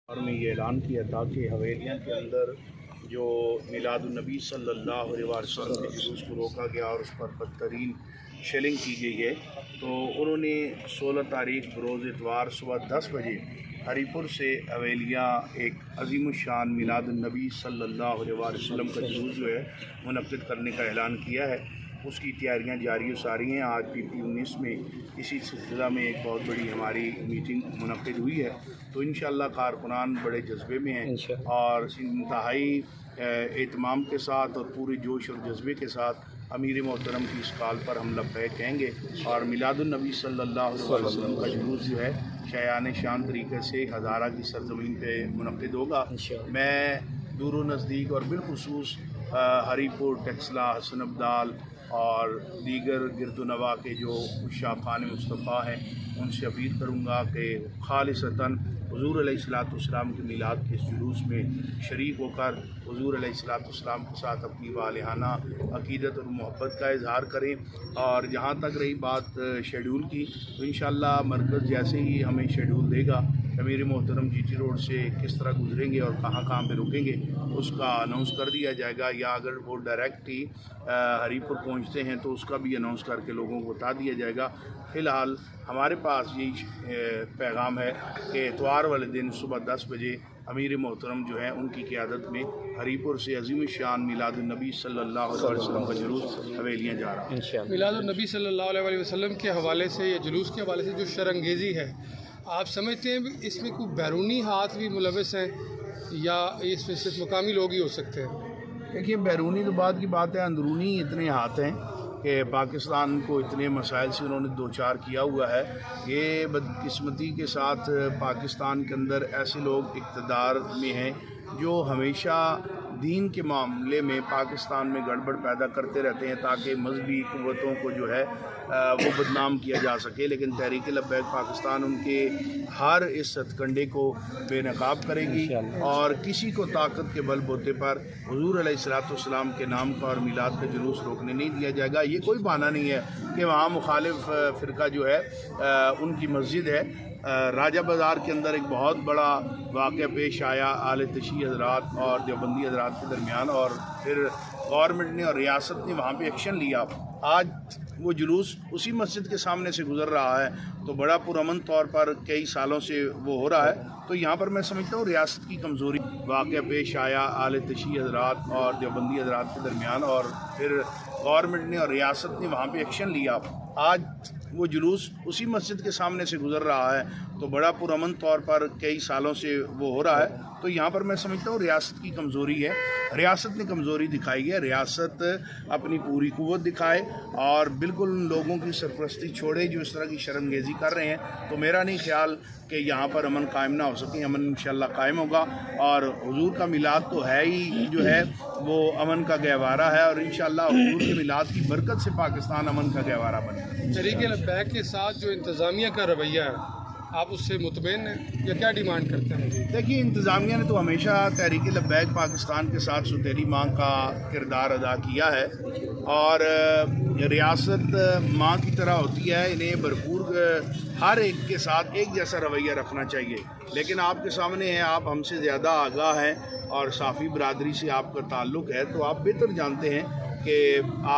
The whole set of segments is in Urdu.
اور میں یہ اعلان کیا تھا کہ حویلیاں کے اندر جو میلادالنبی صلی اللہ علیہ وسلم کے جلوس کو روکا گیا اور اس پر بدترین شیلنگ کی گئی ہے، تو انہوں نے 16 تاریخ بروز اتوار صبح 10 بجے ہری پور سے حویلیاں ایک عظیم الشان میلاد النبی صلی اللہ علیہ وسلم کا جلوس جو ہے منعقد کرنے کا اعلان کیا ہے۔ اس کی تیاریاں جاری و ساری ہیں۔ آج PP-19 میں اسی سلسلہ میں ایک بہت بڑی ہماری میٹنگ منعقد ہوئی ہے، تو انشاءاللہ کارکنان بڑے جذبے میں ہیں اور انتہائی اہتمام کے ساتھ اور پورے جوش اور جذبے کے ساتھ امیر محترم کی اس کال پر ہم لبیک کہیں گے، اور میلاد النبی صلی اللہ علیہ وسلم کا جلوس جو ہے شایان شان طریقے سے ہزارہ کی سرزمین پہ منعقد ہوگا۔ میں دور و نزدیک اور بالخصوص ہری پور، ٹیکسلا، حسن ابدال اور دیگر گرد و نواح کے جو شاقان مصطفیٰ ہیں ان سے اپیل کروں گا کہ خالصتاً حضور علیہ السلام کے میلاد کے اس جلوس میں شریک ہو کر حضور علیہ السلام کے ساتھ اپنی والہانہ عقیدت اور محبت کا اظہار کریں۔ اور جہاں تک رہی بات شیڈول کی، تو انشاءاللہ مرکز جیسے ہی ہمیں شیڈول دے گا امیر محترم GT روڈ سے کس طرح گزریں گے اور کہاں کہاں پہ رکیں گے اس کا اناؤنس کر دیا جائے گا، یا اگر وہ ڈائریکٹ ہی ہری پور پہنچتے ہیں تو اس کا بھی اناؤنس کر کے لوگوں کو بتا دیا جائے گا۔ فی الحال ہمارے پاس یہی پیغام ہے کہ اتوار والے دن صبح 10 بجے امیر محترم جو ہیں ان کی قیادت میں ہری پور سے عظیم الشان میلاد النبی صلی اللہ علیہ وسلم کا جلوس حویلیاں جا رہا ہے۔ میلاد النبی صلی اللہ علیہ وسلم کے حوالے سے یا جلوس کے حوالے سے جو شرانگیزی ہے، آپ سمجھتے ہیں اس میں کوئی بیرونی ہاتھ بھی ملوث ہیں یا اس میں صرف مقامی لوگ ہی ہو سکتے ہیں؟ دیکھیے، بیرونی تو بعد کی بات ہے، اندرونی اتنے ہاتھ ہیں کہ پاکستان کو اتنے مسائل سے انہوں نے دوچار کیا ہوا ہے۔ یہ بدقسمتی کے ساتھ پاکستان کے اندر ایسے لوگ اقتدار میں ہیں جو ہمیشہ دین کے معاملے میں پاکستان میں گڑبڑ پیدا کرتے رہتے ہیں تاکہ مذہبی قوتوں کو جو ہے وہ بدنام کیا جا سکے، لیکن تحریک لبیک پاکستان ان کے ہر اس ہتھ کنڈے کو بے نقاب کرے گی اور کسی کو طاقت کے بل بوتے پر حضور علیہ السلام کے نام کا اور میلاد کا جلوس روکنے نہیں دیا جائے گا۔ یہ کوئی بہانہ نہیں ہے کہ وہاں مخالف فرقہ جو ہے ان کی مسجد ہے۔ راجہ بازار کے اندر ایک بہت بڑا واقعہ پیش آیا اہل تشیع حضرات اور دیوبندی حضرات کے درمیان، اور پھر گورنمنٹ نے اور ریاست نے وہاں پہ ایکشن لیا۔ آج وہ جلوس اسی مسجد کے سامنے سے گزر رہا ہے، تو بڑا پرامن طور پر کئی سالوں سے وہ ہو رہا ہے۔ تو یہاں پر میں سمجھتا ہوں ریاست کی کمزوری، واقعہ پیش آیا اہل تشیع حضرات اور دیوبندی حضرات کے درمیان، اور پھر گورنمنٹ نے اور ریاست نے وہاں پہ ایکشن لیا۔ آج وہ جلوس اسی مسجد کے سامنے سے گزر رہا ہے، تو بڑا پرامن طور پر کئی سالوں سے وہ ہو رہا ہے۔ تو یہاں پر میں سمجھتا ہوں ریاست کی کمزوری ہے، ریاست نے کمزوری دکھائی ہے۔ ریاست اپنی پوری قوت دکھائے اور بالکل ان لوگوں کی سرپرستی چھوڑے جو اس طرح کی شرمگیزی کر رہے ہیں۔ تو میرا نہیں خیال کہ یہاں پر امن قائم نہ ہو سکے، امن انشاءاللہ قائم ہوگا، اور حضور کا میلاد تو ہے ہی جو ہے وہ امن کا گہوارہ ہے، اور انشاءاللہ حضور کے میلاد کی برکت سے پاکستان امن کا گہوارہ بنے گا۔ تحریک لبیک کے ساتھ جو انتظامیہ کا رویہ ہے، آپ اس سے مطمئن ہیں یا کیا ڈیمانڈ کرتے ہیں؟ دیکھیے، انتظامیہ نے تو ہمیشہ تحریک لبیک پاکستان کے ساتھ ستیلی ماں کا کردار ادا کیا ہے، اور ریاست ماں کی طرح ہوتی ہے، انہیں بھرپور ہر ایک کے ساتھ ایک جیسا رویہ رکھنا چاہیے۔ لیکن آپ کے سامنے ہیں، آپ ہم سے زیادہ آگاہ ہیں اور صافی برادری سے آپ کا تعلق ہے، تو آپ بہتر جانتے ہیں کہ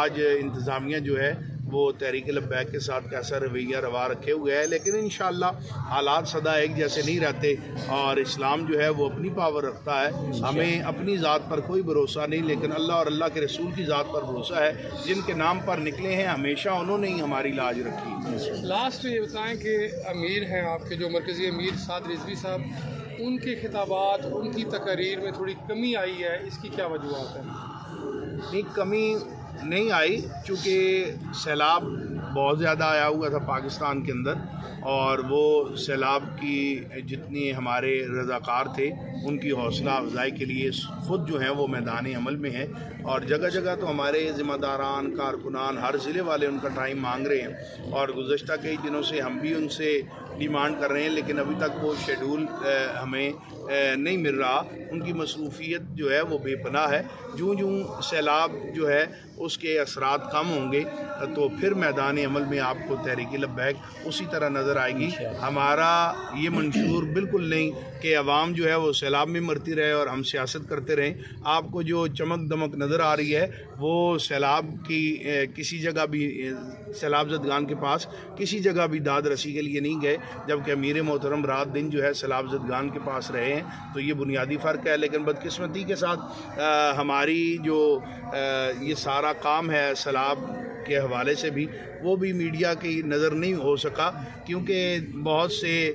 آج انتظامیہ جو ہے وہ تحریک لبیک کے ساتھ کیسا رویہ روا رکھے ہوئے ہے۔ لیکن انشاءاللہ حالات سدا ایک جیسے نہیں رہتے، اور اسلام جو ہے وہ اپنی پاور رکھتا ہے۔ ہمیں اپنی ذات پر کوئی بھروسہ نہیں، لیکن اللہ اور اللہ کے رسول کی ذات پر بھروسہ ہے۔ جن کے نام پر نکلے ہیں ہمیشہ انہوں نے ہی ہماری لاج رکھی۔ لاسٹ میں یہ بتائیں کہ امیر ہیں آپ کے جو مرکزی امیر سعد رضوی صاحب، ان کے خطابات، ان کی تقاریر میں تھوڑی کمی آئی ہے، اس کی کیا وجوہات ہیں؟ نہیں، کمی نہیں آئی، چونکہ سیلاب بہت زیادہ آیا ہوا تھا پاکستان کے اندر، اور وہ سیلاب کی جتنی ہمارے رضاکار تھے ان کی حوصلہ افزائی کے لیے خود جو ہیں وہ میدان عمل میں ہیں، اور جگہ جگہ تو ہمارے ذمہ داران، کارکنان، ہر ضلع والے ان کا ٹائم مانگ رہے ہیں، اور گزشتہ کئی دنوں سے ہم بھی ان سے ڈیمانڈ کر رہے ہیں، لیکن ابھی تک وہ شیڈول ہمیں نہیں مل رہا۔ ان کی مصروفیت جو ہے وہ بے پناہ ہے۔ جوں جوں سیلاب جو ہے اس کے اثرات کم ہوں گے تو پھر میدان عمل میں آپ کو تحریک لبیک اسی طرح نظر آئے گی. ہمارا یہ منشور بالکل نہیں کہ عوام جو ہے وہ سیلاب میں مرتی رہے اور ہم سیاست کرتے رہیں. آپ کو جو چمک دمک نظر آ رہی ہے وہ سیلاب کی کسی جگہ بھی سیلاب زدگان کے پاس کسی جگہ بھی داد رسی کے لیے نہیں گئے، جبکہ امیر محترم رات دن جو ہے سیلاب زدگان کے پاس رہے ہیں. تو یہ بنیادی فرق ہے. لیکن بدقسمتی کے ساتھ ہماری جو یہ سارا کام ہے سیلاب کے حوالے سے بھی وہ بھی میڈیا کی نظر نہیں ہو سکا، کیونکہ بہت سے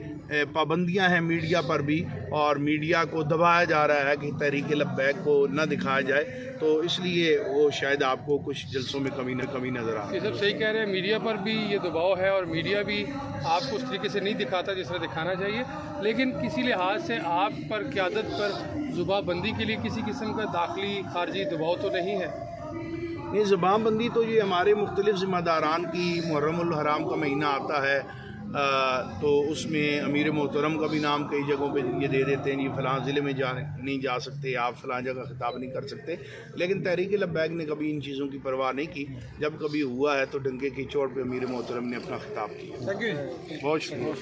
پابندیاں ہیں میڈیا پر بھی، اور میڈیا کو دبایا جا رہا ہے کہ تحریک لبیک کو نہ دکھایا جائے. تو اس لیے وہ شاید آپ کو کچھ جلسوں میں کمی نظر آ. یہ سب صحیح کہہ رہے ہیں، میڈیا پر بھی یہ دباؤ ہے اور میڈیا بھی آپ کو اس طریقے سے نہیں دکھاتا جس طرح دکھانا چاہیے. لیکن کسی لحاظ سے آپ پر قیادت پر زبان بندی کے لیے کسی قسم کا داخلی خارجی دباؤ تو نہیں ہے؟ یہ زبان بندی تو یہ ہمارے مختلف ذمہ داران کی محرم الحرام کا مہینہ آتا ہے تو اس میں امیر محترم کا بھی نام کئی جگہوں پہ یہ دے دیتے ہیں، یہ فلاں ضلع میں نہیں جا سکتے، آپ فلاں جگہ خطاب نہیں کر سکتے. لیکن تحریک لبیک نے کبھی ان چیزوں کی پرواہ نہیں کی. جب کبھی ہوا ہے تو ڈنکے کی چوٹ پہ امیر محترم نے اپنا خطاب کیا. بہت شکریہ.